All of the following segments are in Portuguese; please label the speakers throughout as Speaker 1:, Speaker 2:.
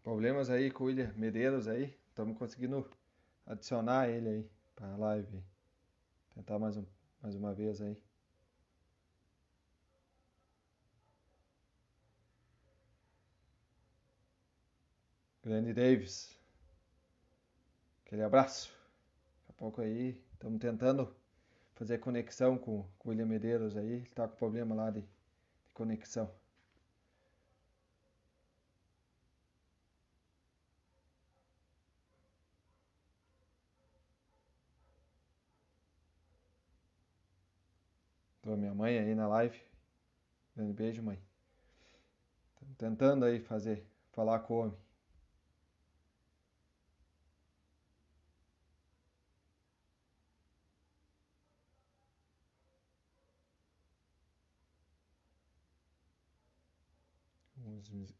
Speaker 1: Problemas aí com o William Medeiros aí. Estamos conseguindo adicionar ele aí para a live. Tentar mais uma vez aí. Grande Davis. Aquele abraço. Daqui a pouco aí estamos tentando fazer conexão com o William Medeiros aí. Ele tá com problema lá de conexão. Tô a minha mãe aí na live. Grande beijo, mãe. Estamos tentando aí falar com o homem.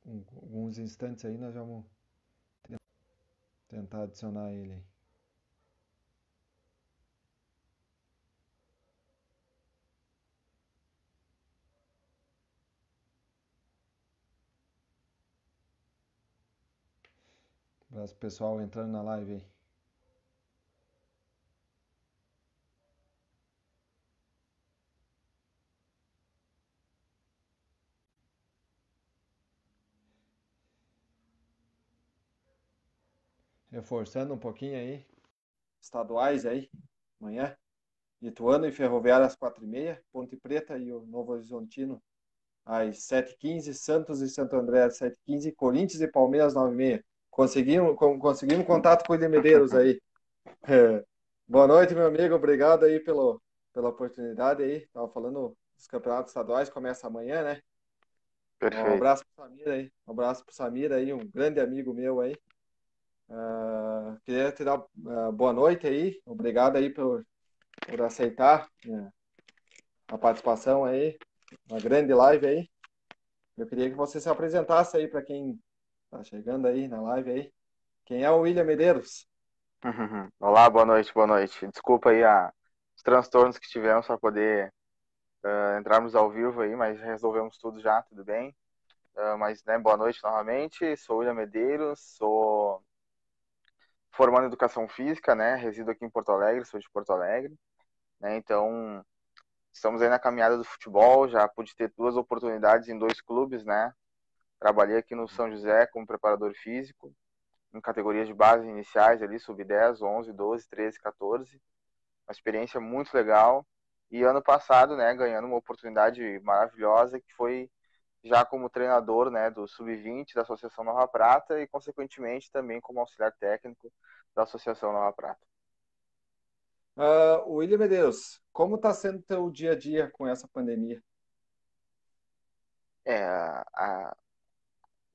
Speaker 1: Alguns instantes aí nós vamos tentar adicionar ele aí. Abraço pessoal entrando na live aí. Reforçando um pouquinho aí. Estaduais aí, amanhã. Ituano e Ferroviária às 4h30. Ponte Preta e o Novo Horizontino às 7h15. Santos e Santo André às 7h15. Corinthians e Palmeiras às 9h30. Conseguimos contato com o William Medeiros aí. Boa noite, meu amigo. Obrigado aí pela oportunidade aí. Tava falando dos campeonatos estaduais, começa amanhã, né? Um
Speaker 2: Perfeito.
Speaker 1: abraço pro Samir aí. Um abraço pro Samir aí, um grande amigo meu aí. Queria te dar boa noite aí. Obrigado aí por aceitar a participação aí. Uma grande live aí. Eu queria que você se apresentasse aí para quem tá chegando aí na live aí. Quem é o William Medeiros?
Speaker 2: Olá, boa noite, boa noite. Desculpa aí os transtornos que tivemos para poder entrarmos ao vivo aí, mas resolvemos tudo já, tudo bem. Mas, né, boa noite novamente. Sou William Medeiros, sou formando em Educação Física, né? Resido aqui em Porto Alegre, sou de Porto Alegre, né? Então, estamos aí na caminhada do futebol. Já pude ter 2 oportunidades em 2 clubes, né? Trabalhei aqui no São José como preparador físico, em categorias de base iniciais ali, sub-10, 11, 12, 13, 14. Uma experiência muito legal. E ano passado, né, ganhando uma oportunidade maravilhosa, que foi já como treinador, né, do Sub-20 da Associação Nova Prata e, consequentemente, também como auxiliar técnico da Associação Nova Prata.
Speaker 1: William Medeiros, como está sendo o teu dia a dia com essa pandemia?
Speaker 2: É,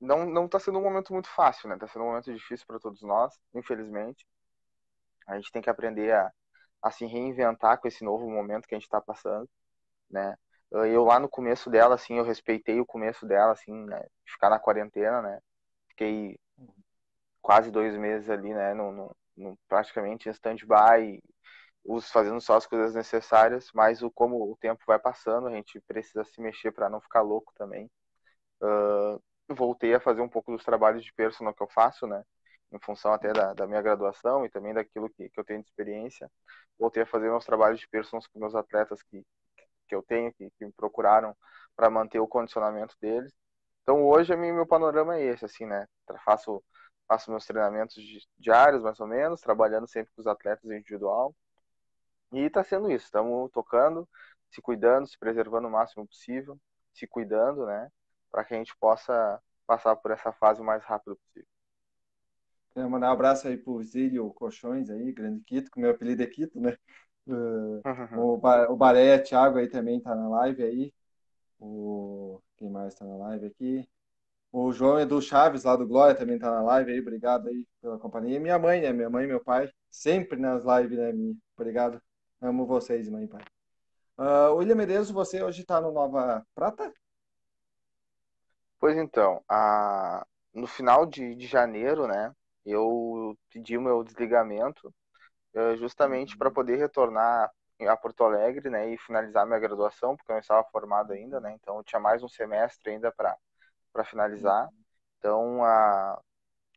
Speaker 2: não está sendo um momento muito fácil, né? Está sendo um momento difícil para todos nós, infelizmente. A gente tem que aprender a se reinventar com esse novo momento que a gente está passando, né? Eu lá no começo dela, assim, eu respeitei o começo dela, assim, né? Ficar na quarentena, né? Fiquei quase 2 meses ali, né? Praticamente em stand-by, fazendo só as coisas necessárias, mas como o tempo vai passando, a gente precisa se mexer para não ficar louco também. Voltei a fazer um pouco dos trabalhos de personal que eu faço, né? Em função até da minha graduação e também daquilo que eu tenho de experiência. Voltei a fazer meus trabalhos de personal com meus atletas que eu tenho, que me procuraram para manter o condicionamento deles. Então hoje meu panorama é esse, assim, né? Faço meus treinamentos diários, mais ou menos, trabalhando sempre com os atletas individual. E está sendo isso, estamos tocando, se cuidando, se preservando o máximo possível, se cuidando, né? Para que a gente possa passar por essa fase o mais rápido possível.
Speaker 1: Quero mandar um abraço aí pro Zílio Colchões aí, grande Quito, que meu apelido é Quito, né? O Baré Thiago aí também tá na live aí. Quem mais tá na live aqui? O João Edu Chaves, lá do Glória, também tá na live aí. Obrigado aí pela companhia. E minha mãe, né? Minha mãe e meu pai, sempre nas lives, né, minha. Obrigado. Amo vocês, mãe e pai. William Medeiros, você hoje tá no Nova Prata?
Speaker 2: Pois então, no final de janeiro, né, eu pedi o meu desligamento justamente para poder retornar a Porto Alegre, né, e finalizar minha graduação, porque eu não estava formado ainda, né, então eu tinha mais um semestre ainda para finalizar. Então,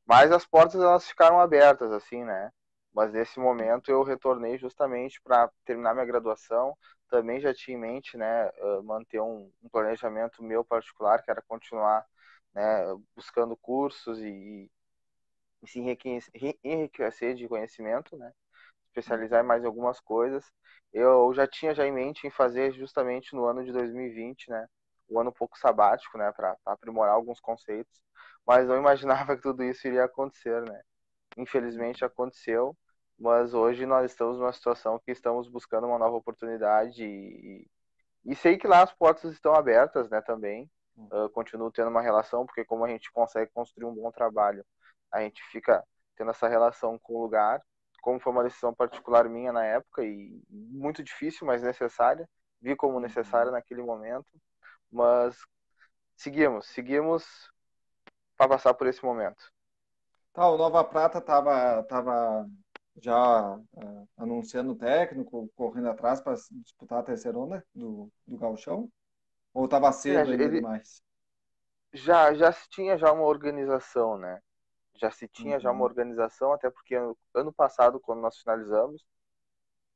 Speaker 2: Mas as portas elas ficaram abertas, assim, né? Mas nesse momento eu retornei justamente para terminar minha graduação. Também já tinha em mente, né, manter um planejamento meu particular, que era continuar, né, buscando cursos e se enriquecer de conhecimento, né? Especializar em mais algumas coisas. Eu já tinha já em mente em fazer justamente no ano de 2020, né? O ano um pouco sabático, né? Para aprimorar alguns conceitos. Mas não imaginava que tudo isso iria acontecer, né? Infelizmente aconteceu, mas hoje nós estamos numa situação que estamos buscando uma nova oportunidade e sei que lá as portas estão abertas, né? Também. Continuo tendo uma relação, porque como a gente consegue construir um bom trabalho, a gente fica tendo essa relação com o lugar, como foi uma decisão particular minha na época e muito difícil, mas necessária, vi como necessária
Speaker 1: Uhum.
Speaker 2: naquele momento, mas seguimos para passar por esse momento.
Speaker 1: Tá, o Nova Prata tava já anunciando o técnico, correndo atrás para disputar a terceira onda do Gauchão? Ou tava cedo ainda
Speaker 2: Ele
Speaker 1: demais?
Speaker 2: já se tinha já uma organização, né? Já se tinha já uma
Speaker 1: Uhum,
Speaker 2: organização, até porque ano passado, quando nós finalizamos,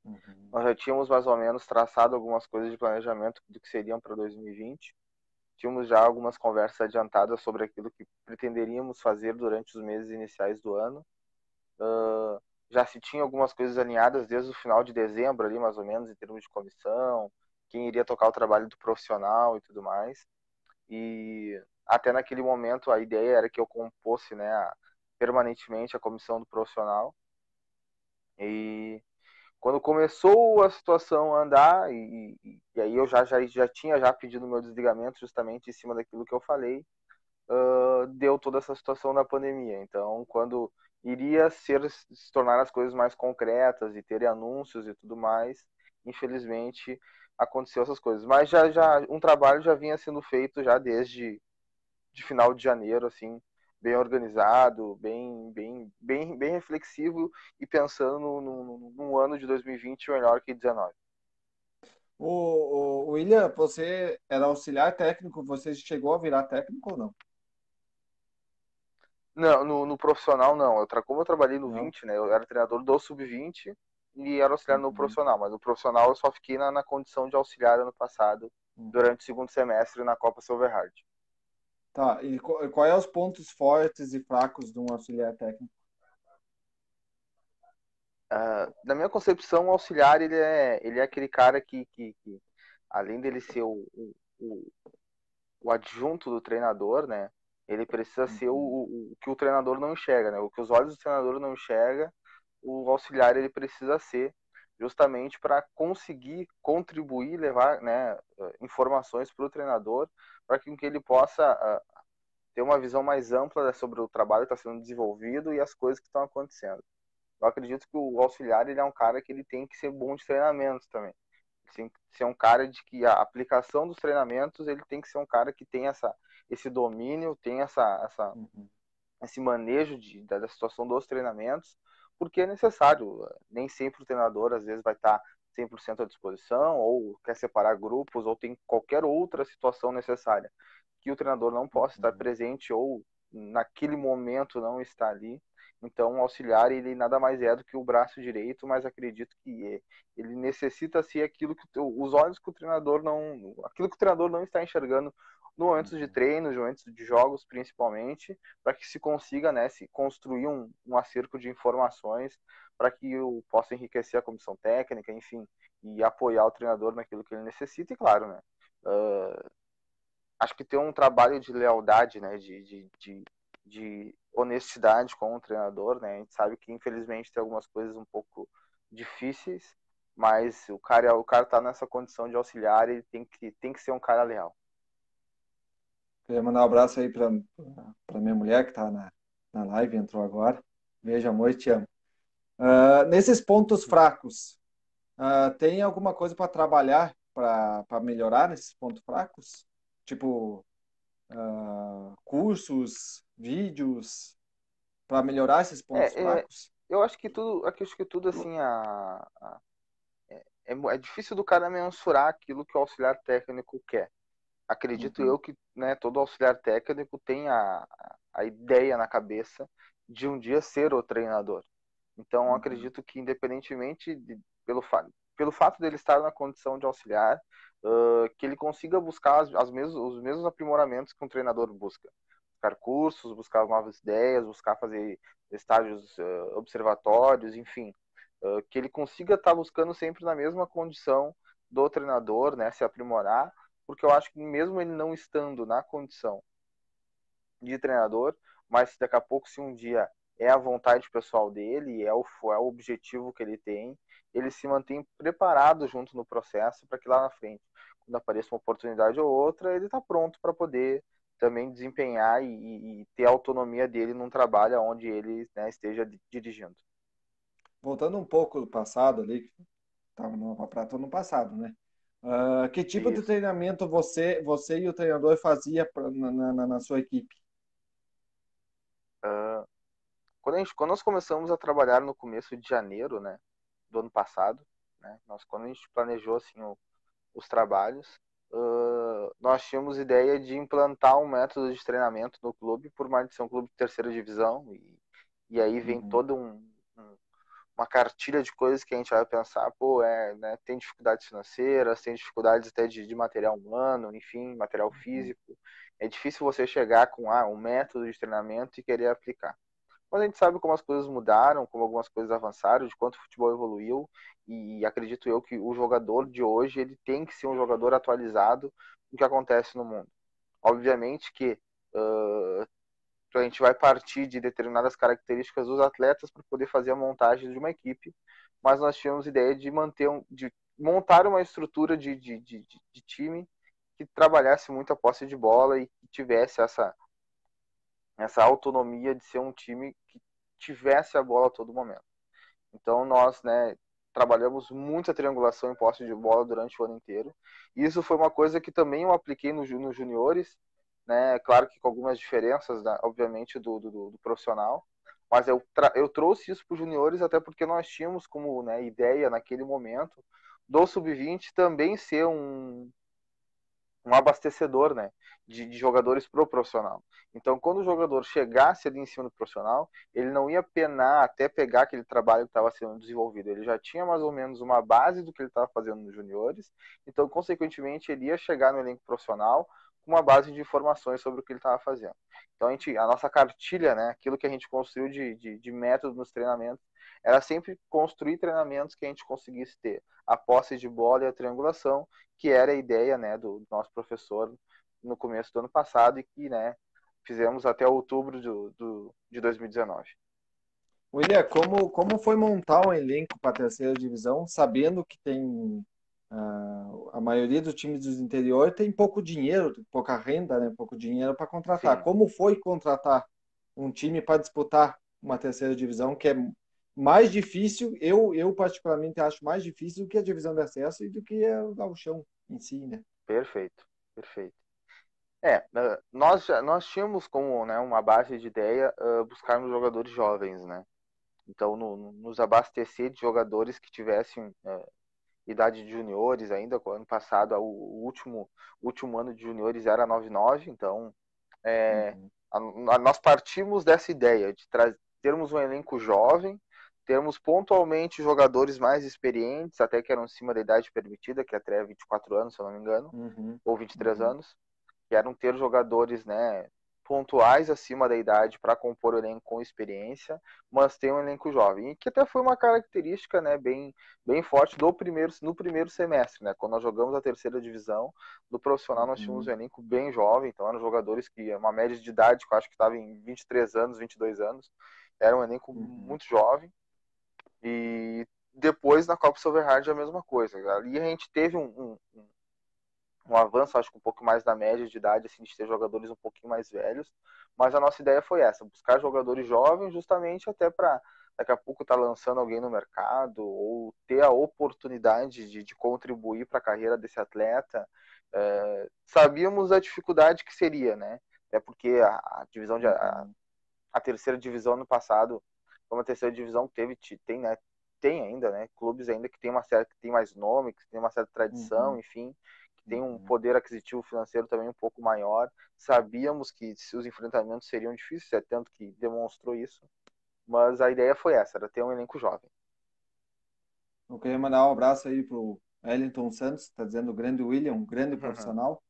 Speaker 1: uhum,
Speaker 2: nós já tínhamos mais ou menos traçado algumas coisas de planejamento do que seriam para 2020. Tínhamos já algumas conversas adiantadas sobre aquilo que pretenderíamos fazer durante os meses iniciais do ano. Já se tinha algumas coisas alinhadas desde o final de dezembro, ali mais ou menos, em termos de comissão, quem iria tocar o trabalho do profissional e tudo mais. E até naquele momento a ideia era que eu composse, né, permanentemente a comissão do profissional. E quando começou a situação a andar, e aí eu já tinha já pedido meu desligamento justamente em cima daquilo que eu falei, deu toda essa situação da pandemia. Então, quando iria se tornar as coisas mais concretas e ter anúncios e tudo mais, infelizmente aconteceu essas coisas. Mas já um trabalho já vinha sendo feito já desde de final de janeiro, assim, bem organizado, bem reflexivo e pensando no ano de 2020 melhor que 19.
Speaker 1: o William, você era auxiliar técnico, você chegou a virar técnico ou não?
Speaker 2: Não, no profissional não. Como eu trabalhei no
Speaker 1: Não?
Speaker 2: 20, né? Eu era treinador do sub-20 e era auxiliar no
Speaker 1: Uhum,
Speaker 2: profissional. Mas no profissional eu só fiquei na condição de auxiliar ano passado,
Speaker 1: uhum.
Speaker 2: durante o segundo semestre na Copa Silverhard.
Speaker 1: Tá, e qual é os pontos fortes e fracos de um auxiliar técnico?
Speaker 2: Na minha concepção, o auxiliar ele é aquele cara que além dele ser o, o adjunto do treinador, né? Ele precisa ser
Speaker 1: Uhum,
Speaker 2: o que o treinador não enxerga, né? O que os olhos do treinador não enxerga, o auxiliar ele precisa ser justamente para conseguir contribuir, levar, né, informações para o treinador, para que ele possa ter uma visão mais ampla, né, sobre o trabalho que está sendo desenvolvido e as coisas que estão acontecendo. Eu acredito que o auxiliar ele é um cara que ele tem que ser bom de treinamento também. Tem que ser um cara de que a aplicação dos treinamentos ele tem que ser um cara que tem esse domínio, tem
Speaker 1: uhum,
Speaker 2: esse manejo da situação dos treinamentos, porque é necessário. Nem sempre o treinador às vezes vai estar 100% à disposição, ou quer separar grupos, ou tem qualquer outra situação necessária que o treinador não possa estar
Speaker 1: uhum,
Speaker 2: presente ou naquele momento não está ali. Então, o auxiliar ele nada mais é do que o braço direito, mas acredito que ele necessita ser aquilo que os olhos que o treinador não, aquilo que o treinador não está enxergando no momento de
Speaker 1: uhum,
Speaker 2: treino, no momento de jogos principalmente, para que se consiga, né, se construir um acerco de informações para que eu possa enriquecer a comissão técnica, enfim, e apoiar o treinador naquilo que ele necessita e claro, né, acho que ter um trabalho de lealdade, né, de honestidade com o treinador, né? A gente sabe que infelizmente tem algumas coisas um pouco difíceis, mas o cara tá nessa condição de auxiliar, ele tem que ser um cara leal.
Speaker 1: Queria mandar um abraço aí para minha mulher que está na live, entrou agora. Beijo, amor, te amo. Nesses pontos fracos, tem alguma coisa para trabalhar para melhorar nesses pontos fracos? Tipo, cursos, vídeos, para melhorar esses pontos
Speaker 2: É,
Speaker 1: fracos?
Speaker 2: eu acho que tudo assim, é difícil do cara mensurar aquilo que o auxiliar técnico quer. Acredito
Speaker 1: Uhum,
Speaker 2: eu que, né, todo auxiliar técnico tem a ideia na cabeça de um dia ser o treinador. Então, eu acredito que, independentemente pelo fato dele estar na condição de auxiliar, que ele consiga buscar os mesmos aprimoramentos que um treinador busca. Buscar cursos, buscar novas ideias, buscar fazer estágios observatórios, enfim. Que ele consiga estar buscando sempre na mesma condição do treinador, né, se aprimorar, porque eu acho que mesmo ele não estando na condição de treinador, mas daqui a pouco, se um dia é a vontade pessoal dele, é o objetivo que ele tem, ele se mantém preparado junto no processo para que lá na frente, quando apareça uma oportunidade ou outra, ele está pronto para poder também desempenhar e ter a autonomia dele num trabalho onde ele, né, esteja dirigindo.
Speaker 1: Voltando um pouco do passado ali, que estava no Nova Prata no passado, né? Que tipo de
Speaker 2: Isso.
Speaker 1: treinamento você e o treinador fazia na sua equipe?
Speaker 2: Quando nós começamos a trabalhar no começo de janeiro, né, do ano passado, né, quando a gente planejou assim os trabalhos, nós tínhamos ideia de implantar um método de treinamento no clube, por mais de ser um clube de terceira divisão, e aí vem todo uma cartilha de coisas que a gente vai pensar, pô, né, tem dificuldades financeiras, tem dificuldades até de material humano, enfim, material físico. É difícil você chegar com um método de treinamento e querer aplicar. Mas a gente sabe como as coisas mudaram, como algumas coisas avançaram, de quanto o futebol evoluiu, e acredito eu que o jogador de hoje ele tem que ser um jogador atualizado no que acontece no mundo. Obviamente que a gente vai partir de determinadas características dos atletas para poder fazer a montagem de uma equipe, mas nós tínhamos ideia de de montar uma estrutura de time que trabalhasse muito a posse de bola e que tivesse essa autonomia de ser um time que tivesse a bola a todo momento. Então nós, né, trabalhamos muita triangulação em posse de bola durante o ano inteiro. E isso foi uma coisa que também eu apliquei nos juniores, né? Claro que com algumas diferenças, né, obviamente, do profissional. Mas eu trouxe isso para os juniores até porque nós tínhamos como, né, ideia naquele momento do sub-20 também ser um abastecedor, né, de jogadores pro profissional. Então, quando o jogador chegasse ali em cima do profissional, ele não ia penar até pegar aquele trabalho que estava sendo desenvolvido. Ele já tinha mais ou menos uma base do que ele estava fazendo nos juniores, então, consequentemente, ele ia chegar no elenco profissional com uma base de informações sobre o que ele estava fazendo. Então, a nossa cartilha, né, aquilo que a gente construiu de método nos treinamentos, era sempre construir treinamentos que a gente conseguisse ter a posse de bola e a triangulação, que era a ideia, né, do nosso professor no começo do ano passado e que, né, fizemos até outubro de 2019.
Speaker 1: William, como foi montar um elenco para a terceira divisão, sabendo que tem a maioria dos times do interior tem pouco dinheiro, pouca renda, né? Pouco dinheiro para contratar.
Speaker 2: Sim,
Speaker 1: Como foi contratar um time para disputar uma terceira divisão, que é mais difícil, eu particularmente acho mais difícil do que a divisão de acesso e do que o gauchão em si, né?
Speaker 2: perfeito, perfeito. Nós tínhamos como, né, uma base de ideia buscarmos jogadores jovens, né? Então, nos abastecer de jogadores que tivessem idade de juniores ainda. Ano passado, o último ano de juniores era 99, então
Speaker 1: Uhum.
Speaker 2: nós partimos dessa ideia de termos um elenco jovem, termos pontualmente jogadores mais experientes, até que eram acima da idade permitida, que é até 24 anos, se eu não me engano,
Speaker 1: Uhum.
Speaker 2: ou 23
Speaker 1: Uhum.
Speaker 2: anos, que eram ter jogadores, né, pontuais acima da idade para compor o elenco com experiência, mas ter um elenco jovem. E que até foi uma característica, né, bem forte no primeiro semestre, né, quando nós jogamos a terceira divisão do profissional, nós tínhamos um
Speaker 1: Uhum.
Speaker 2: elenco bem jovem, então eram jogadores que uma média de idade, que eu acho que estava em 23 anos, 22 anos, era um elenco
Speaker 1: Uhum.
Speaker 2: muito jovem. E depois na Copa Silverhard é a mesma coisa. Ali a gente teve um avanço, acho que um pouco mais da média de idade, assim, de ter jogadores um pouquinho mais velhos, mas a nossa ideia foi essa, buscar jogadores jovens justamente até para daqui a pouco estar tá lançando alguém no mercado ou ter a oportunidade de contribuir para a carreira desse atleta. Sabíamos a dificuldade que seria, né? É porque a divisão
Speaker 1: Uhum.
Speaker 2: a terceira divisão no passado foi uma terceira divisão que tem, né, tem ainda, né, clubes ainda que tem uma certa, que tem mais nome, que tem uma certa tradição,
Speaker 1: Uhum.
Speaker 2: enfim, que tem um poder aquisitivo financeiro também um pouco maior. Sabíamos que os enfrentamentos seriam difíceis, é tanto que demonstrou isso. Mas a ideia foi essa, era ter um elenco jovem.
Speaker 1: Eu queria mandar um abraço aí pro Wellington Santos, tá dizendo o grande William, um grande profissional.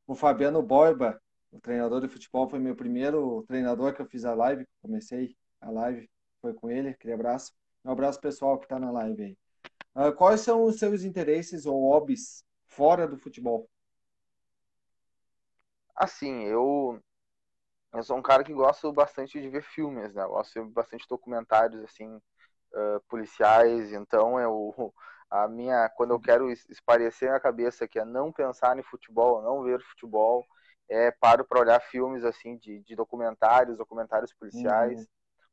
Speaker 1: O Fabiano Borba, o treinador de futebol, foi meu primeiro treinador que eu fiz a live. Comecei a live, foi com ele. Aquele abraço. Um abraço pessoal que está na live aí. Quais são os seus interesses ou hobbies fora do futebol?
Speaker 2: Assim, eu sou um cara que gosto bastante de ver filmes, né? Eu gosto de ver bastante documentários, assim, policiais. Então, quando eu quero esparecer a cabeça, que é não pensar em futebol, não ver futebol, paro para olhar filmes, assim, de documentários policiais,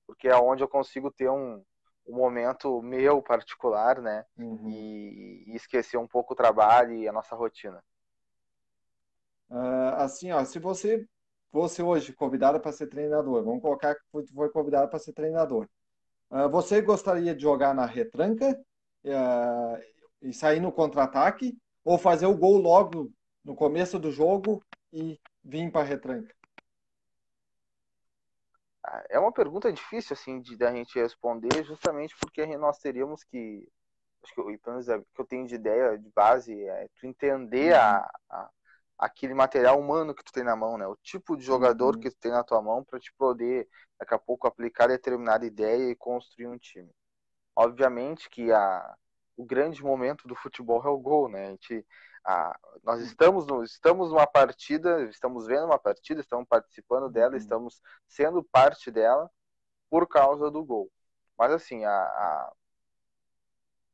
Speaker 2: porque é onde eu consigo ter um momento meu particular, né? E esquecer um pouco o trabalho e a nossa rotina.
Speaker 1: Assim, ó, se você fosse hoje convidado para ser treinador, vamos colocar que foi convidado para ser treinador. Você gostaria de jogar na retranca e sair no contra-ataque ou fazer o gol logo no começo do jogo e vir para a retranca?
Speaker 2: É uma pergunta difícil, assim, da gente responder, justamente porque nós teríamos que, acho que, pelo menos que eu tenho de ideia, de base, é tu entender aquele material humano que tu tem na mão, né? O tipo de jogador que tu tem na tua mão para te poder, daqui a pouco, aplicar determinada ideia e construir um time. Obviamente que o grande momento do futebol é o gol, né? Nós estamos numa partida, estamos vendo uma partida, estamos participando dela, estamos sendo parte dela por causa do gol. Mas assim,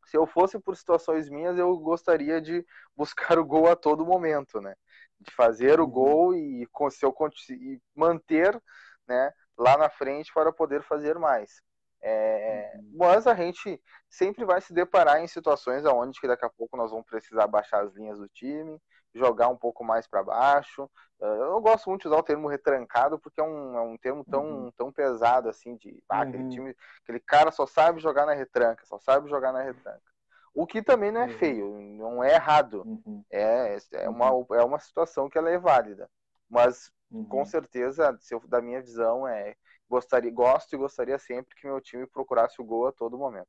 Speaker 2: se eu fosse por situações minhas, eu gostaria de buscar o gol a todo momento, né? De fazer o gol se eu conseguir manter, né, lá na frente para poder fazer mais. Mas a gente sempre vai se deparar em situações onde que daqui a pouco nós vamos precisar baixar as linhas do time, jogar um pouco mais para baixo. Eu não gosto muito de usar o termo retrancado porque é um termo tão pesado assim de aquele time, aquele cara só sabe jogar na retranca, só sabe jogar na retranca. O que também não é feio, não é errado. É uma situação que ela é válida. Mas com certeza, da minha visão, gosto e gostaria sempre que meu time procurasse o gol a todo momento.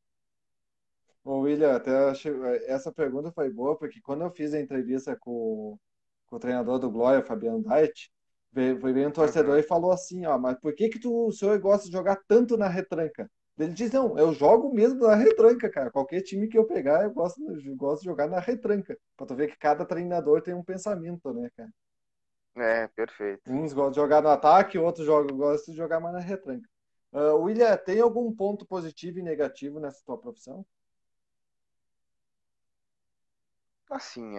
Speaker 1: Ô, William, até essa pergunta foi boa, porque quando eu fiz a entrevista com o treinador do Glória, Fabiano Dait, veio um torcedor e falou assim, ó, mas por que o senhor gosta de jogar tanto na retranca? Ele diz, não, eu jogo mesmo na retranca, cara. Qualquer time que eu pegar, eu gosto de jogar na retranca. Pra tu ver que cada treinador tem um pensamento, né, cara?
Speaker 2: Perfeito.
Speaker 1: Uns gostam de jogar no ataque, outros gostam de jogar mais na retranca. William, tem algum ponto positivo e negativo nessa tua profissão?
Speaker 2: Assim,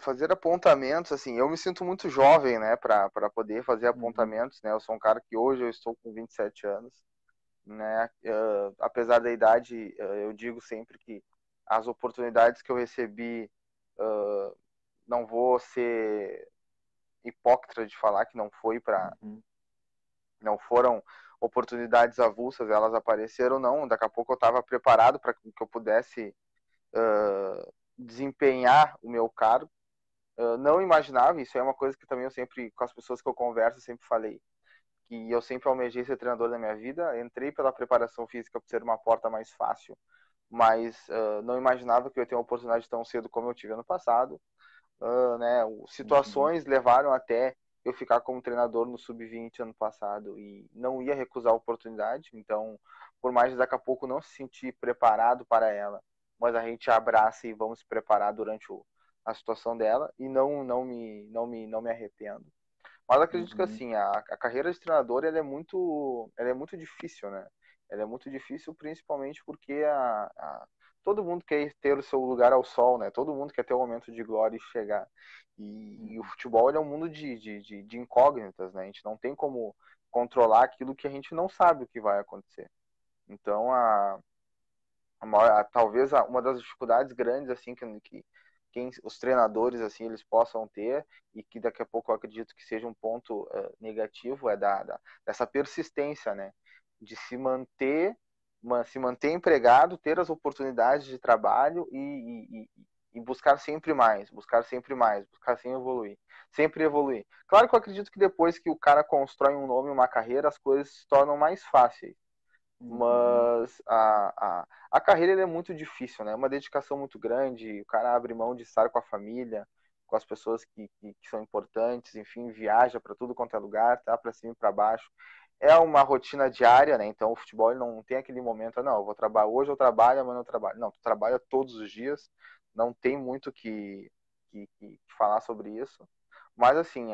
Speaker 2: fazer apontamentos, assim, eu me sinto muito jovem, né, para poder fazer apontamentos, né, eu sou um cara que hoje eu estou com 27 anos, né, apesar da idade, eu digo sempre que as oportunidades que eu recebi, não vou ser hipócrita de falar que não foram oportunidades avulsas, elas apareceram, não, daqui a pouco eu estava preparado para que eu pudesse desempenhar o meu cargo. Não imaginava, isso é uma coisa que também eu sempre, com as pessoas que eu converso, eu sempre falei, que eu sempre almejei ser treinador da minha vida, entrei pela preparação física por ser uma porta mais fácil, mas não imaginava que eu ia ter uma oportunidade tão cedo como eu tive ano passado, né? Situações levaram até eu ficar como treinador no sub-20 ano passado e não ia recusar a oportunidade, então por mais de daqui a pouco não se sentir preparado para ela, mas a gente abraça e vamos se preparar durante a situação dela e não me arrependo. Mas acredito que assim, a carreira de treinador ela é muito difícil, né? Ela é muito difícil principalmente porque todo mundo quer ter o seu lugar ao sol, né? Todo mundo quer ter o momento de glória e chegar. E o futebol ele é um mundo de incógnitas, né? A gente não tem como controlar aquilo que a gente não sabe o que vai acontecer. Então, talvez uma das dificuldades grandes assim que os treinadores assim eles possam ter e que daqui a pouco eu acredito que seja um ponto negativo dessa persistência, né, de se manter se manter empregado, ter as oportunidades de trabalho e buscar sempre mais, buscar sempre mais, buscar sempre evoluir, sempre evoluir. Claro que eu acredito que depois que o cara constrói um nome, uma carreira, as coisas se tornam mais fáceis.
Speaker 1: Uhum.
Speaker 2: Mas a carreira é muito difícil, né? É uma dedicação muito grande, o cara abre mão de estar com a família, com as pessoas que são importantes, enfim, viaja para tudo quanto é lugar, tá para cima e para baixo. É uma rotina diária, né? Então o futebol ele não tem aquele momento, não, eu vou trabalhar hoje, eu trabalho, amanhã eu trabalho. Não, tu trabalha todos os dias, não tem muito que falar sobre isso. Mas assim,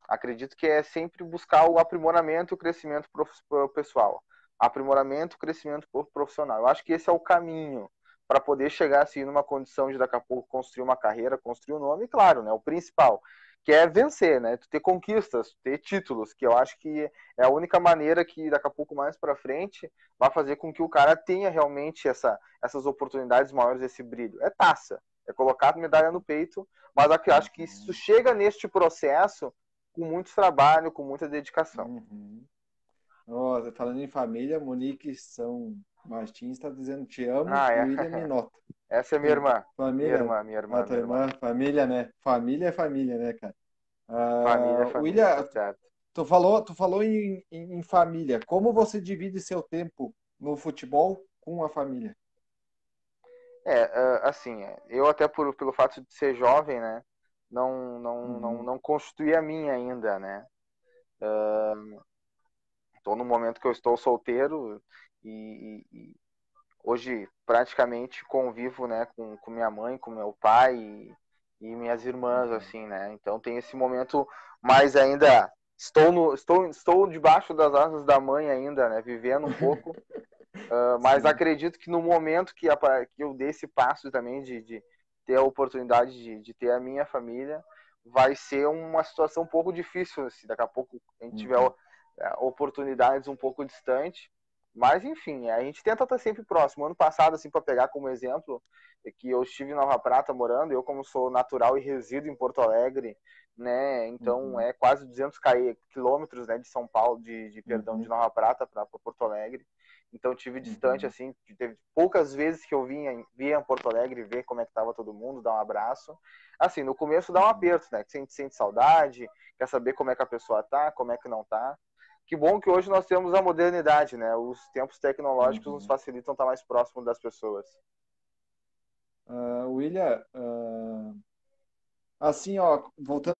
Speaker 2: acredito que é sempre buscar o aprimoramento e o crescimento pessoal. Aprimoramento, crescimento profissional. Eu acho que esse é o caminho para poder chegar assim numa condição de daqui a pouco construir uma carreira, construir um nome, e claro, né, o principal, que é vencer, né, tu ter conquistas, ter títulos, que eu acho que é a única maneira que daqui a pouco mais para frente vai fazer com que o cara tenha realmente essas oportunidades maiores, esse brilho. É taça, é colocar a medalha no peito, mas eu acho que isso
Speaker 1: Uhum.
Speaker 2: chega neste processo com muito trabalho, com muita dedicação.
Speaker 1: Uhum. Nossa, falando em família, Monique São Martins está dizendo te amo,
Speaker 2: Ah,
Speaker 1: e o
Speaker 2: é.
Speaker 1: William me nota.
Speaker 2: Essa é minha irmã. Minha
Speaker 1: Família,
Speaker 2: irmã, minha
Speaker 1: a
Speaker 2: irmã,
Speaker 1: tua
Speaker 2: minha irmã.
Speaker 1: irmã, família, né? Família é família, né, cara?
Speaker 2: Família, família, tá
Speaker 1: William,
Speaker 2: certo.
Speaker 1: tu falou em família. Como você divide seu tempo no futebol com a família?
Speaker 2: Assim, eu até pelo fato de ser jovem, né,
Speaker 1: Uhum,
Speaker 2: não constituí a minha ainda, né. Estou no momento que eu estou solteiro e hoje praticamente convivo, né, com minha mãe, com meu pai e minhas irmãs,
Speaker 1: uhum,
Speaker 2: assim, né. Então tem esse momento, mas ainda estou debaixo das asas da mãe ainda, né, vivendo um pouco. Mas
Speaker 1: sim.
Speaker 2: acredito que no momento que eu dei esse passo também de ter a oportunidade de ter a minha família, vai ser uma situação um pouco difícil, se daqui a pouco a gente tiver
Speaker 1: Uhum,
Speaker 2: oportunidades um pouco distantes. Mas, enfim, a gente tenta estar sempre próximo. Ano passado, assim, para pegar como exemplo, é que eu estive em Nova Prata morando, eu como sou natural e resido em Porto Alegre, né, então
Speaker 1: uhum,
Speaker 2: é quase 200 quilômetros, né, de São Paulo, perdão, de
Speaker 1: uhum,
Speaker 2: Nova Prata para Porto Alegre. Então tive distante,
Speaker 1: uhum,
Speaker 2: assim, teve poucas vezes que eu via em Porto Alegre ver como é que tava todo mundo, dar um abraço. Assim, no começo dá um
Speaker 1: uhum,
Speaker 2: aperto, né? Que a gente sente saudade, quer saber como é que a pessoa tá, como é que não tá. Que bom que hoje nós temos a modernidade, né? Os tempos tecnológicos nos
Speaker 1: uhum.
Speaker 2: facilitam estar mais próximo das pessoas.
Speaker 1: William, assim, ó, voltando,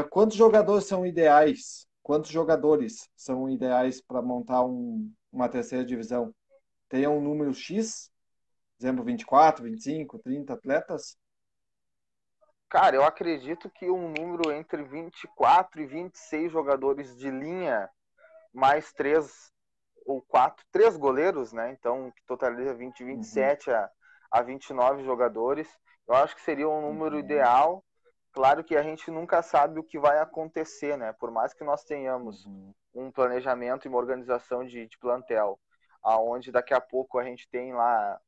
Speaker 1: quantos jogadores são ideais? Quantos jogadores são ideais para montar uma terceira divisão? Tem um número X? Exemplo, 24, 25, 30 atletas?
Speaker 2: Cara, eu acredito que um número entre 24 e 26 jogadores de linha, mais três ou quatro, três goleiros, né? Então, que totaliza 20,
Speaker 1: Uhum,
Speaker 2: 27 a 29 jogadores. Eu acho que seria um número
Speaker 1: uhum,
Speaker 2: ideal. Claro que a gente nunca sabe o que vai acontecer, né? Por mais que nós tenhamos
Speaker 1: uhum,
Speaker 2: um planejamento e uma organização de plantel, aonde daqui a pouco a gente tem lá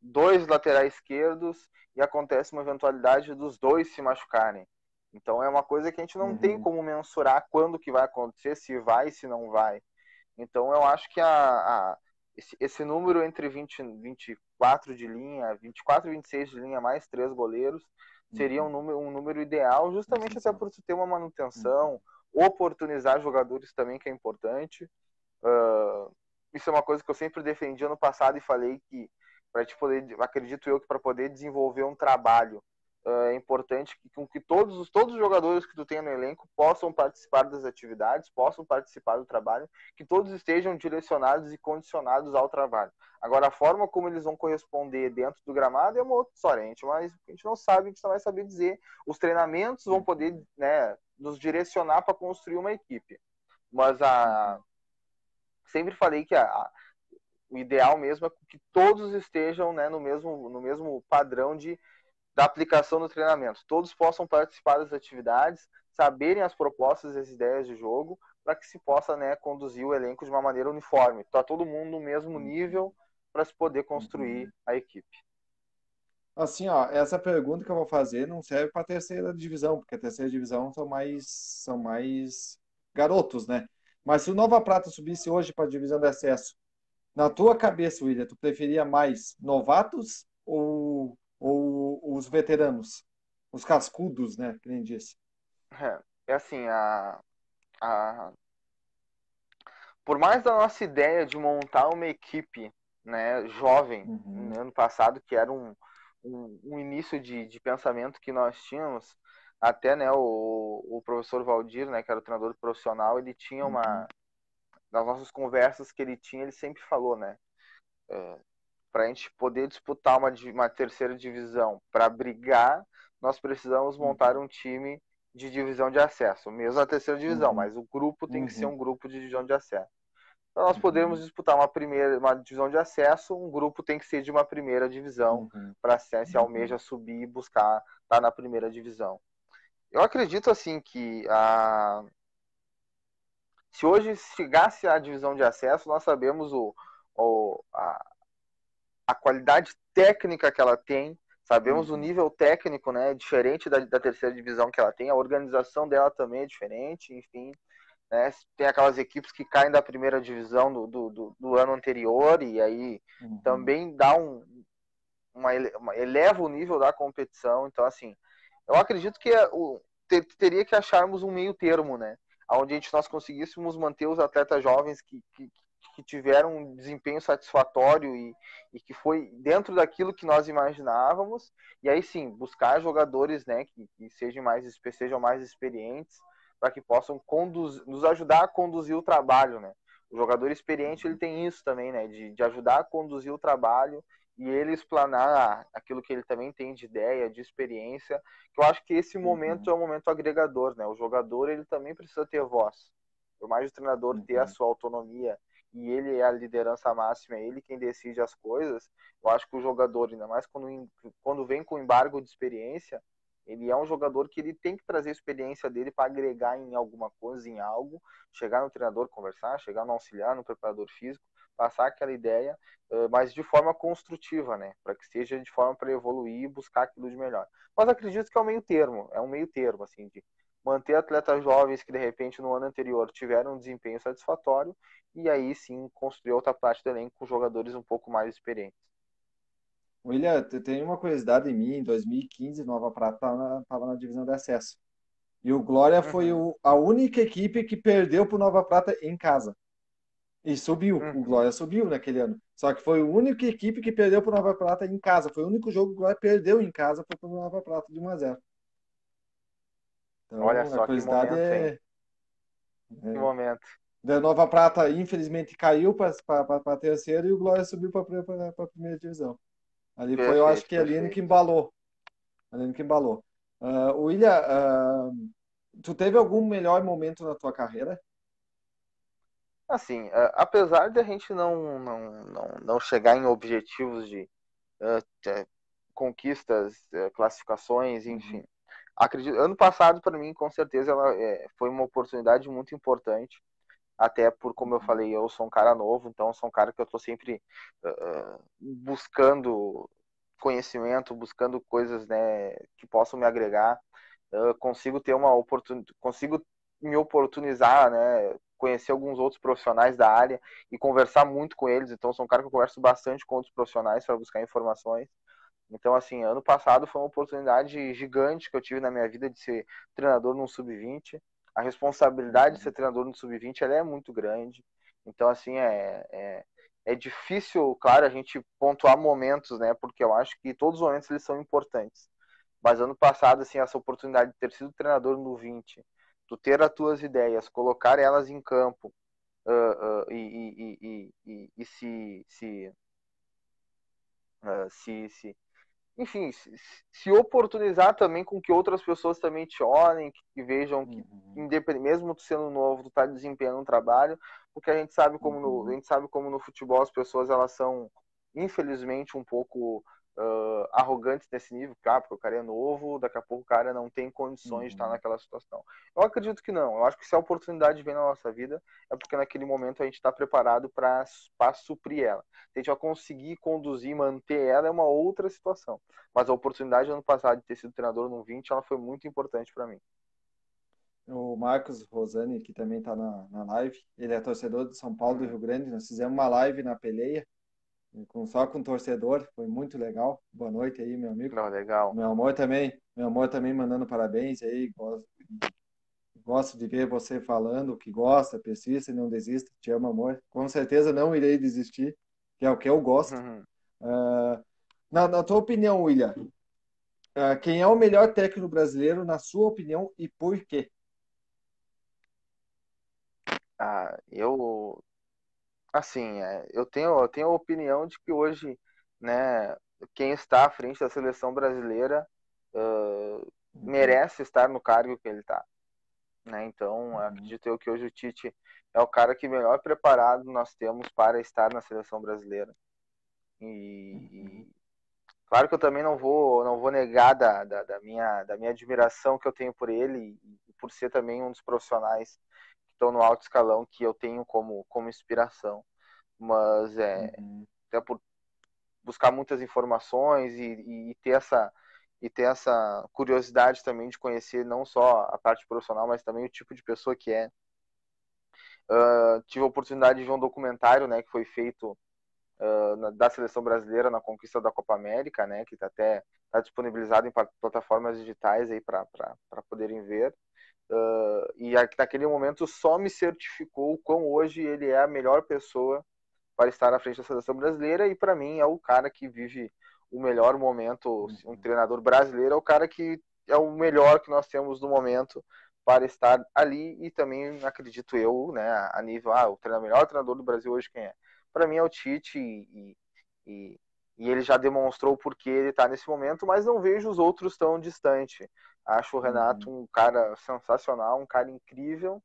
Speaker 2: dois laterais esquerdos e acontece uma eventualidade dos dois se machucarem. Então é uma coisa que a gente não tem
Speaker 1: uhum,
Speaker 2: como mensurar quando que vai acontecer, se vai, se não vai. Então eu acho que esse número entre 20, 24 de linha, 24 e 26 de linha, mais três goleiros, seria
Speaker 1: uhum.
Speaker 2: um número ideal, justamente até
Speaker 1: Sensacional.
Speaker 2: por tu ter uma
Speaker 1: Uhum,
Speaker 2: manutenção, oportunizar jogadores também, que é importante. Uh, isso é uma coisa que eu sempre defendi ano passado e falei que para te poder, acredito eu que para poder desenvolver um trabalho é importante que todos os jogadores que tu tenha no elenco possam participar das atividades, possam participar do trabalho, que todos estejam direcionados e condicionados ao trabalho. Agora, a forma como eles vão corresponder dentro do gramado é uma outra história, mas a gente não sabe, a gente não vai saber dizer. Os treinamentos vão poder,
Speaker 1: uhum,
Speaker 2: né, nos direcionar para construir uma equipe. Mas
Speaker 1: uhum,
Speaker 2: sempre falei que o ideal mesmo é que todos estejam, né, no mesmo padrão da aplicação do treinamento. Todos possam participar das atividades, saberem as propostas e as ideias de jogo, para que se possa, né, conduzir o elenco de uma maneira uniforme. Tá todo mundo no mesmo
Speaker 1: uhum,
Speaker 2: nível para se poder construir
Speaker 1: uhum.
Speaker 2: a equipe.
Speaker 1: Assim, ó, essa pergunta que eu vou fazer não serve para a terceira divisão, porque a terceira divisão são mais garotos, né? Mas se o Nova Prata subisse hoje para a divisão de acesso, na tua cabeça, William, tu preferia mais novatos ou os veteranos? Os cascudos, né? Que nem disse.
Speaker 2: É assim, a, por mais da nossa ideia de montar uma equipe, né, jovem,
Speaker 1: Uhum,
Speaker 2: no ano passado, que era um início de pensamento que nós tínhamos, até, né, o professor Valdir, né, que era o treinador profissional, ele tinha
Speaker 1: uhum,
Speaker 2: nas nossas conversas que ele tinha, ele sempre falou, né, para a gente poder disputar uma terceira divisão, para brigar, nós precisamos montar
Speaker 1: uhum,
Speaker 2: um time de divisão de acesso, mesmo a terceira divisão,
Speaker 1: uhum,
Speaker 2: mas o grupo tem que ser
Speaker 1: uhum,
Speaker 2: um grupo de divisão de acesso. Para nós podermos
Speaker 1: uhum,
Speaker 2: disputar uma divisão de acesso, um grupo tem que ser de uma primeira divisão
Speaker 1: uhum,
Speaker 2: para se
Speaker 1: uhum,
Speaker 2: almeja subir e buscar estar na primeira divisão. Eu acredito assim que se hoje chegasse à divisão de acesso, nós sabemos o, a qualidade técnica que ela tem, sabemos o
Speaker 1: uhum,
Speaker 2: nível técnico, né, diferente da terceira divisão que ela tem, a organização dela também é diferente, enfim, né, tem aquelas equipes que caem da primeira divisão do ano anterior e aí
Speaker 1: uhum,
Speaker 2: também dá eleva o nível da competição, então assim, eu acredito que teria que acharmos um meio termo, né, onde nós conseguíssemos manter os atletas jovens que tiveram um desempenho satisfatório e que foi dentro daquilo que nós imaginávamos, e aí sim, buscar jogadores, né, que sejam mais experientes, para que possam nos ajudar a conduzir o trabalho, né. O jogador experiente ele tem isso também, né, de ajudar a conduzir o trabalho e ele explanar aquilo que ele também tem de ideia, de experiência, que eu acho que esse momento
Speaker 1: uhum,
Speaker 2: é um momento agregador, né? O jogador ele também precisa ter voz. Por mais o treinador ter a
Speaker 1: uhum,
Speaker 2: sua autonomia e ele é a liderança máxima, é ele quem decide as coisas, eu acho que o jogador, ainda mais quando vem com embargo de experiência, ele é um jogador que ele tem que trazer a experiência dele para agregar em alguma coisa, em algo, chegar no treinador, conversar, chegar no auxiliar, no preparador físico, passar aquela ideia, mas de forma construtiva, né? Para que seja de forma para evoluir e buscar aquilo de melhor. Mas acredito que é um meio termo, assim, de manter atletas jovens que de repente no ano anterior tiveram um desempenho satisfatório e aí sim construir outra parte do elenco com jogadores um pouco mais experientes.
Speaker 1: William, tem uma curiosidade em mim, em 2015, Nova Prata estava na divisão de acesso. E o Glória foi
Speaker 2: Uhum,
Speaker 1: a única equipe que perdeu para o Nova Prata em casa. E subiu. O
Speaker 2: uhum.
Speaker 1: Glória subiu naquele ano. Só que foi a única equipe que perdeu para o Nova Prata em casa. Foi o único jogo que o Glória perdeu em casa para o Nova Prata de 1-0.
Speaker 2: Olha
Speaker 1: Então, a
Speaker 2: só que
Speaker 1: curiosidade
Speaker 2: momento, hein? Que
Speaker 1: é
Speaker 2: momento.
Speaker 1: da Nova Prata, infelizmente, caiu para a terceira e o Glória subiu para a primeira divisão. Ali foi, eu acho
Speaker 2: Perfeito,
Speaker 1: que a Aline que
Speaker 2: perfeito.
Speaker 1: embalou. A Aline que embalou. William, tu teve algum melhor momento na tua carreira?
Speaker 2: Assim, apesar de a gente não chegar em objetivos de conquistas, classificações, enfim.
Speaker 1: Uhum,
Speaker 2: Acredito, ano passado para mim com certeza ela foi uma oportunidade muito importante, até por como eu
Speaker 1: uhum,
Speaker 2: falei, eu sou um cara novo, então eu sou um cara que eu estou sempre buscando conhecimento, buscando coisas, né, que possam me agregar. Consigo ter uma oportunidade, consigo me oportunizar, né, conhecer alguns outros profissionais da área e conversar muito com eles. Então, sou um cara que eu converso bastante com outros profissionais para buscar informações. Então, assim, ano passado foi uma oportunidade gigante que eu tive na minha vida de ser treinador no sub-20. A responsabilidade de ser
Speaker 1: uhum,
Speaker 2: treinador no sub-20 ela é muito grande. Então, assim, é difícil, claro, a gente pontuar momentos, né? Porque eu acho que todos os momentos eles são importantes. Mas ano passado, assim, essa oportunidade de ter sido treinador no 20, tu ter as tuas ideias, colocar elas em campo e se enfim, se oportunizar também com que outras pessoas também te olhem, que vejam que,
Speaker 1: uhum,
Speaker 2: mesmo tu sendo novo, tu tá desempenhando um trabalho, porque a gente sabe a
Speaker 1: uhum,
Speaker 2: gente sabe como no futebol as pessoas elas são infelizmente um pouco arrogantes nesse nível, porque o cara é novo, daqui a pouco o cara não tem condições de estar
Speaker 1: uhum.
Speaker 2: naquela situação. Eu acredito que não. Eu acho que se a oportunidade vem na nossa vida, é porque naquele momento a gente está preparado para suprir ela. Se a gente vai conseguir conduzir, manter ela, é uma outra situação. Mas a oportunidade ano passado de ter sido treinador no 20, ela foi muito importante para mim.
Speaker 1: o Marcos Rosani, que também está na live, ele é torcedor de São Paulo do Rio Grande. Nós fizemos uma live na Peleia, só com torcedor, foi muito legal. Boa noite aí, meu amigo.
Speaker 2: Não, legal.
Speaker 1: Meu amor também mandando parabéns aí. Gosto de ver você falando que gosta, persiste e não desista. Te amo, amor. Com certeza não irei desistir, que é o que eu gosto. Ah, na tua opinião, William, quem é o melhor técnico brasileiro, na sua opinião, e por quê?
Speaker 2: Eu, assim, eu tenho a opinião de que hoje, né, quem está à frente da seleção brasileira
Speaker 1: Uhum,
Speaker 2: merece estar no cargo que ele está, né? Então,
Speaker 1: uhum,
Speaker 2: acredito eu que hoje o Tite é o cara que melhor preparado nós temos para estar na seleção brasileira.
Speaker 1: uhum,
Speaker 2: E claro que eu também não vou negar da minha admiração que eu tenho por ele e por ser também um dos profissionais que estão no alto escalão que eu tenho como inspiração. Mas
Speaker 1: uhum,
Speaker 2: até por buscar muitas informações e ter essa curiosidade também de conhecer não só a parte profissional, mas também o tipo de pessoa que é. Tive a oportunidade de ver um documentário, né, que foi feito da seleção brasileira na conquista da Copa América, né, que até tá disponibilizado em plataformas digitais aí para poderem ver. E naquele momento só me certificou o quão hoje ele é a melhor pessoa para estar à frente da seleção brasileira e para mim é o cara que vive o melhor momento, um
Speaker 1: uhum,
Speaker 2: treinador brasileiro é o cara que é o melhor que nós temos no momento para estar ali e também acredito eu, né, a nível, o melhor treinador do Brasil hoje quem é? Para mim é o Tite e, e ele já demonstrou por que ele está nesse momento, mas não vejo os outros tão distante. Acho o Renato
Speaker 1: uhum,
Speaker 2: um cara sensacional, um cara incrível,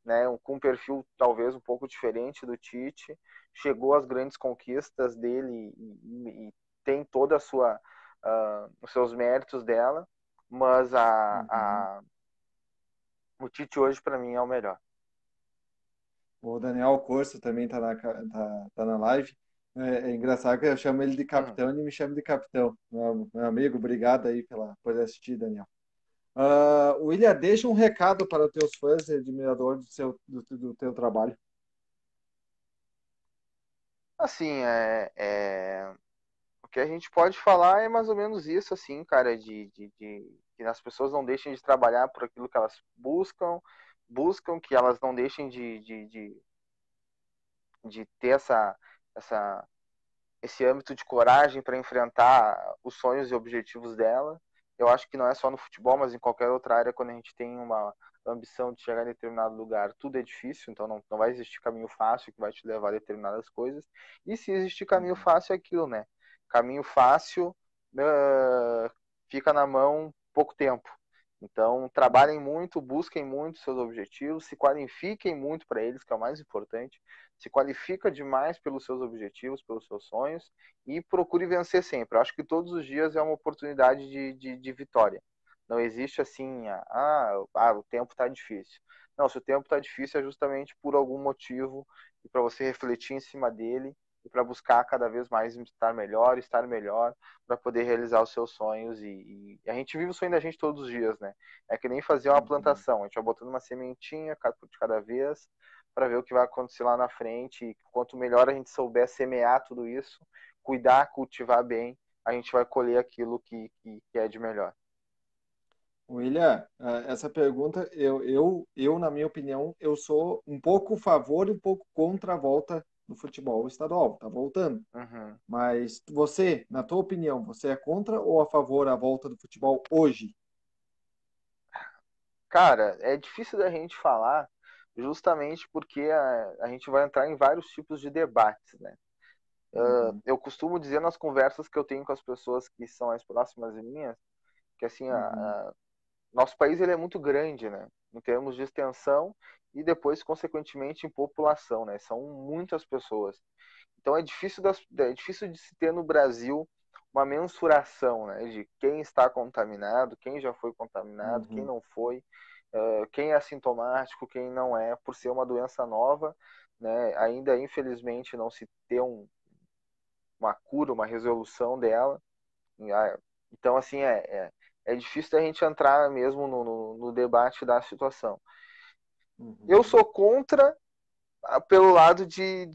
Speaker 2: né, com um perfil talvez um pouco diferente do Tite, chegou às grandes conquistas dele e tem toda a sua os seus méritos dela, mas
Speaker 1: uhum.
Speaker 2: o Tite hoje para mim é o melhor.
Speaker 1: O Daniel Corso também tá na live. É engraçado que eu chamo ele de
Speaker 2: Hum.
Speaker 1: capitão e ele me chama de capitão. Meu amigo, obrigado aí por assistir, Daniel. William, deixa um recado para os teus fãs e admiradores do teu trabalho.
Speaker 2: Assim, o que a gente pode falar é mais ou menos isso, assim, cara, de que as pessoas não deixem de trabalhar por aquilo que elas buscam que elas não deixem de ter essa esse âmbito de coragem para enfrentar os sonhos e objetivos dela. Eu acho que não é só no futebol, mas em qualquer outra área, quando a gente tem uma ambição de chegar em determinado lugar, tudo é difícil, então não vai existir caminho fácil que vai te levar a determinadas coisas. E se existir caminho
Speaker 1: Uhum,
Speaker 2: fácil, é aquilo, né? Caminho fácil fica na mão pouco tempo. Então, trabalhem muito, busquem muito seus objetivos, se qualifiquem muito para eles, que é o mais importante. Se qualifica demais pelos seus objetivos, pelos seus sonhos e procure vencer sempre. Eu acho que todos os dias é uma oportunidade de vitória. Não existe assim, o tempo está difícil. Não, se o tempo está difícil é justamente por algum motivo e para você refletir em cima dele e para buscar cada vez mais estar melhor, para poder realizar os seus sonhos. E a gente vive o sonho da gente todos os dias, né? É que nem fazer uma
Speaker 1: uhum.
Speaker 2: plantação. A gente vai botando uma sementinha de cada vez para ver o que vai acontecer lá na frente. E quanto melhor a gente souber semear tudo isso, cuidar, cultivar bem, a gente vai colher aquilo que é de melhor.
Speaker 1: William, essa pergunta, na minha opinião, eu sou um pouco a favor e um pouco contra a volta do futebol estadual. Tá voltando.
Speaker 2: Uhum.
Speaker 1: Mas você, na tua opinião, você é contra ou a favor da volta do futebol hoje?
Speaker 2: Cara, é difícil da gente falar justamente porque a gente vai entrar em vários tipos de debates, né?
Speaker 1: Uhum,
Speaker 2: Eu costumo dizer nas conversas que eu tenho com as pessoas que são mais próximas de minhas, que assim,
Speaker 1: uhum,
Speaker 2: nosso país ele é muito grande, né? Em termos de extensão e depois, consequentemente, em população, né? São muitas pessoas. Então é difícil de se ter no Brasil uma mensuração, né? De quem está contaminado, quem já foi contaminado, quem
Speaker 1: uhum,
Speaker 2: não foi, quem é assintomático, quem não é, por ser uma doença nova, né? Ainda infelizmente não se ter uma cura, uma resolução dela. Então, assim, é difícil a gente entrar mesmo no debate da situação. Eu
Speaker 1: Uhum.
Speaker 2: sou contra pelo lado de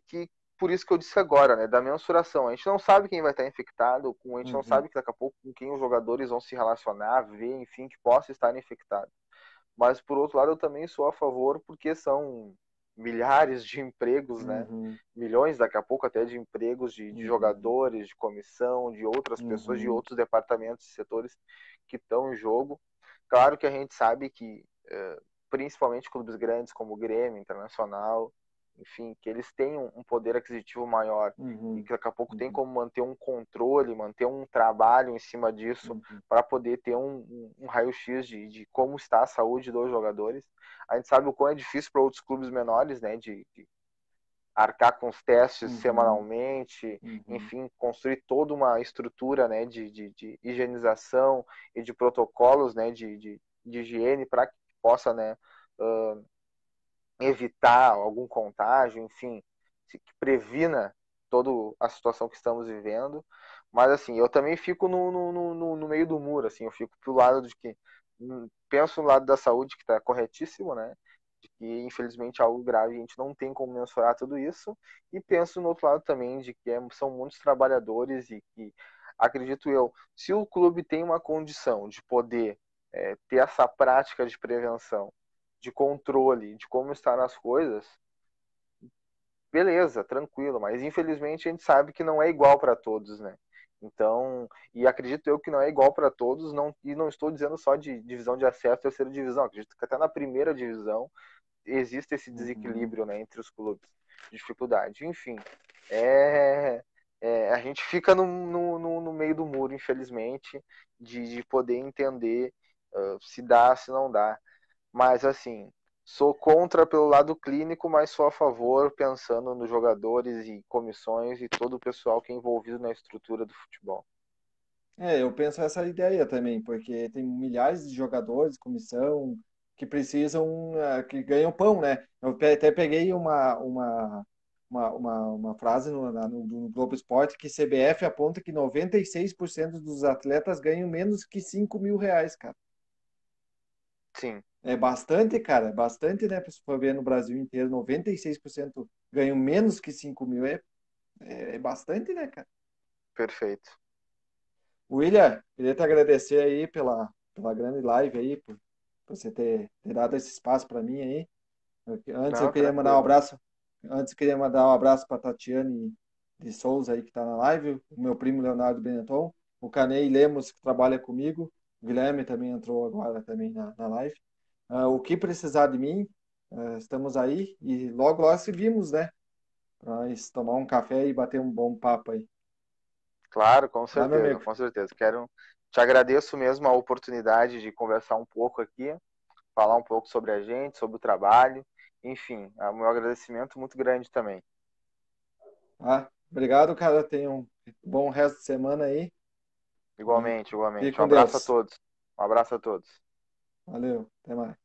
Speaker 2: que, por isso que eu disse agora, né, da mensuração. A gente não sabe quem vai estar infectado, a gente não
Speaker 1: Uhum.
Speaker 2: sabe que daqui a pouco com quem os jogadores vão se relacionar, ver, enfim, que possa estar infectado. Mas, por outro lado, eu também sou a favor porque são milhares de empregos, né?
Speaker 1: Uhum.
Speaker 2: Milhões, daqui a pouco, até de empregos de
Speaker 1: Uhum.
Speaker 2: jogadores, de comissão, de outras pessoas, de
Speaker 1: Uhum.
Speaker 2: outros departamentos e setores que estão em jogo. Claro que a gente sabe que, principalmente clubes grandes como o Grêmio, Internacional, enfim, que eles têm um poder aquisitivo maior e
Speaker 1: Uhum.
Speaker 2: que daqui a pouco tem
Speaker 1: Uhum.
Speaker 2: como manter um controle, manter um trabalho em cima disso
Speaker 1: Uhum.
Speaker 2: para poder ter um raio-x de como está a saúde dos jogadores. A gente sabe o quão é difícil para outros clubes menores, né, de arcar com os testes
Speaker 1: Uhum.
Speaker 2: semanalmente,
Speaker 1: Uhum.
Speaker 2: enfim, construir toda uma estrutura, né, de higienização e de protocolos, né, de higiene para que possa, né, uh, evitar algum contágio, enfim, que previna toda a situação que estamos vivendo. Mas, assim, eu também fico no meio do muro, assim, eu fico pro lado de que penso no lado da saúde, que está corretíssimo, né? De que, infelizmente, é algo grave, a gente não tem como mensurar tudo isso. E penso no outro lado também, de que são muitos trabalhadores e que, acredito eu, se o clube tem uma condição de poder ter essa prática de prevenção, de controle, de como estão as coisas, beleza, tranquilo, mas infelizmente a gente sabe que não é igual para todos, né? Então, e acredito eu que não é igual para todos, não, e não estou dizendo só de divisão de acesso, terceira divisão, acredito que até na primeira divisão existe esse
Speaker 1: Uhum.
Speaker 2: desequilíbrio, né, entre os clubes, dificuldade. Enfim, é, a gente fica no meio do muro, infelizmente, de poder entender se dá, se não dá. Mas, assim, sou contra pelo lado clínico, mas sou a favor pensando nos jogadores e comissões e todo o pessoal que é envolvido na estrutura do futebol.
Speaker 1: Eu penso essa ideia também, porque tem milhares de jogadores, comissão, que precisam, que ganham pão, né? Eu até peguei uma frase no Globo Esporte que CBF aponta que 96% dos atletas ganham menos que R$ 5.000, cara.
Speaker 2: Sim,
Speaker 1: É bastante, cara, é bastante, né? Se for ver no Brasil inteiro, 96% ganham menos que 5.000, é bastante, né, cara?
Speaker 2: perfeito.
Speaker 1: William, queria te agradecer aí pela grande live aí, por você ter dado esse espaço para mim aí. Antes eu
Speaker 2: Não,
Speaker 1: queria mandar um
Speaker 2: tranquilo.
Speaker 1: abraço, antes eu queria mandar um abraço para Tatiane de Souza aí que está na live, o meu primo Leonardo Benetton, o Canei Lemos que trabalha comigo, o Guilherme também entrou agora também na live. O que precisar de mim, estamos aí e logo logo se vimos, né? Para nós tomar um café e bater um bom papo aí.
Speaker 2: Claro, com
Speaker 1: Tá, meu
Speaker 2: certeza,
Speaker 1: amigo?
Speaker 2: com certeza. Quero te agradeço mesmo a oportunidade de conversar um pouco aqui, falar um pouco sobre a gente, sobre o trabalho. Enfim, o meu agradecimento muito grande também.
Speaker 1: Tá? Obrigado, cara. Tenha um bom resto de semana aí e
Speaker 2: Igualmente,
Speaker 1: fique
Speaker 2: igualmente. Um
Speaker 1: com
Speaker 2: abraço a
Speaker 1: Deus.
Speaker 2: todos. Um abraço a todos.
Speaker 1: Valeu, até mais.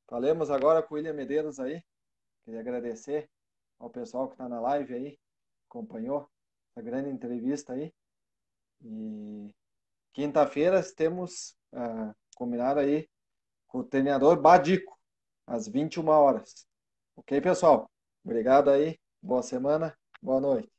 Speaker 1: Falemos agora com o William Medeiros aí. Queria agradecer ao pessoal que está na live aí, acompanhou essa grande entrevista aí. E quinta-feira temos combinado aí com o treinador Badico, às 21 horas. Ok, pessoal? Obrigado aí. Boa semana. Boa noite.